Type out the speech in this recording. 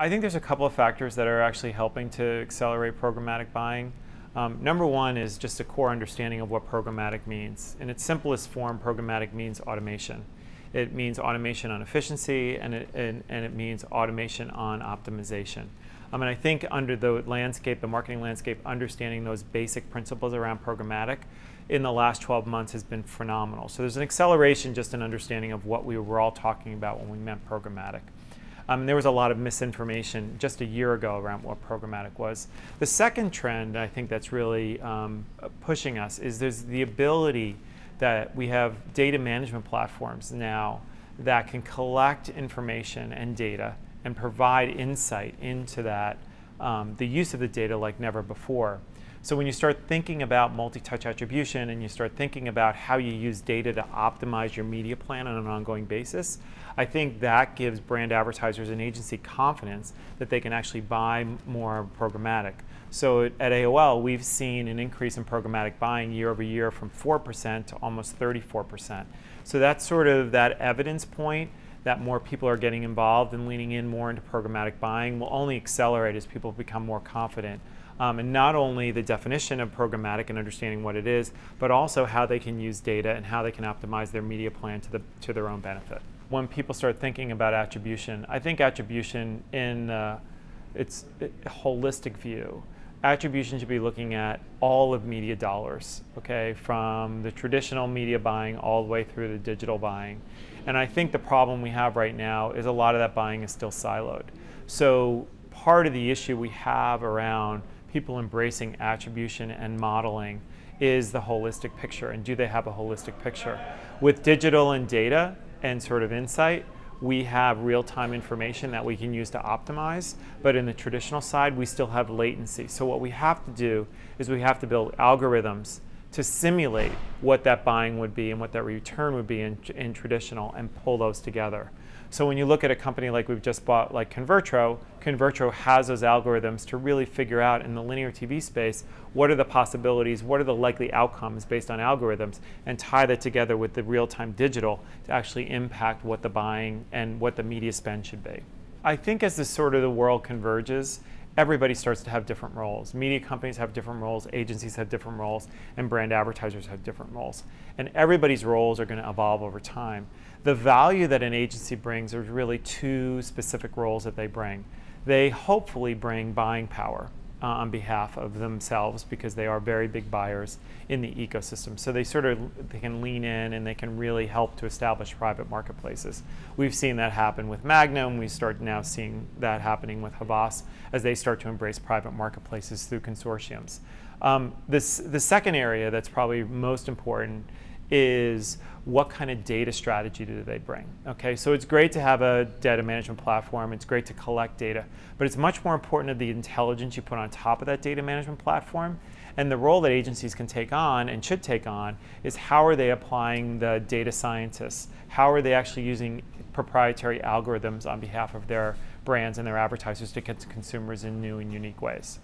I think there's a couple of factors that are actually helping to accelerate programmatic buying. Number one is just a core understanding of what programmatic means. In its simplest form, programmatic means automation. It means automation on efficiency, and it means automation on optimization. And I think under the landscape, the marketing landscape, understanding those basic principles around programmatic in the last 12 months has been phenomenal. So there's an acceleration just in understanding of what we were all talking about when we meant programmatic. There was a lot of misinformation just a year ago around what programmatic was. The second trend I think that's really pushing us is there's the ability that we have data management platforms now that can collect information and data and provide insight into that, the use of the data like never before. So when you start thinking about multi-touch attribution and you start thinking about how you use data to optimize your media plan on an ongoing basis, I think that gives brand advertisers and agency confidence that they can actually buy more programmatic. So at AOL, we've seen an increase in programmatic buying year over year from 4% to almost 34%. So that's sort of that evidence point that more people are getting involved and leaning in more into programmatic buying will only accelerate as people become more confident. And not only the definition of programmatic and understanding what it is, but also how they can use data and how they can optimize their media plan to their own benefit. When people start thinking about attribution, I think attribution in its holistic view, attribution should be looking at all of media dollars, okay, from the traditional media buying all the way through the digital buying. And I think the problem we have right now is a lot of that buying is still siloed. So part of the issue we have around people embracing attribution and modeling is the holistic picture, and do they have a holistic picture? With digital and data and sort of insight, we have real-time information that we can use to optimize, but in the traditional side, we still have latency. So what we have to do is we have to build algorithms to simulate what that buying would be and what that return would be in traditional and pull those together. So when you look at a company like we've just bought, like Convertro, Convertro has those algorithms to really figure out in the linear TV space, what are the possibilities, what are the likely outcomes based on algorithms, and tie that together with the real-time digital to actually impact what the buying and what the media spend should be. I think as the world converges, everybody starts to have different roles. Media companies have different roles, agencies have different roles, and brand advertisers have different roles. And everybody's roles are going to evolve over time. The value that an agency brings are really two specific roles that they bring. They hopefully bring buying power on behalf of themselves because they are very big buyers in the ecosystem. So they can lean in and they can really help to establish private marketplaces. We've seen that happen with Magnum. We start now seeing that happening with Havas as they start to embrace private marketplaces through consortiums. The second area that's probably most important is what kind of data strategy do they bring? Okay, so it's great to have a data management platform, it's great to collect data, but it's much more important the intelligence you put on top of that data management platform. And the role that agencies can take on and should take on is how are they applying the data scientists? How are they actually using proprietary algorithms on behalf of their brands and their advertisers to get to consumers in new and unique ways?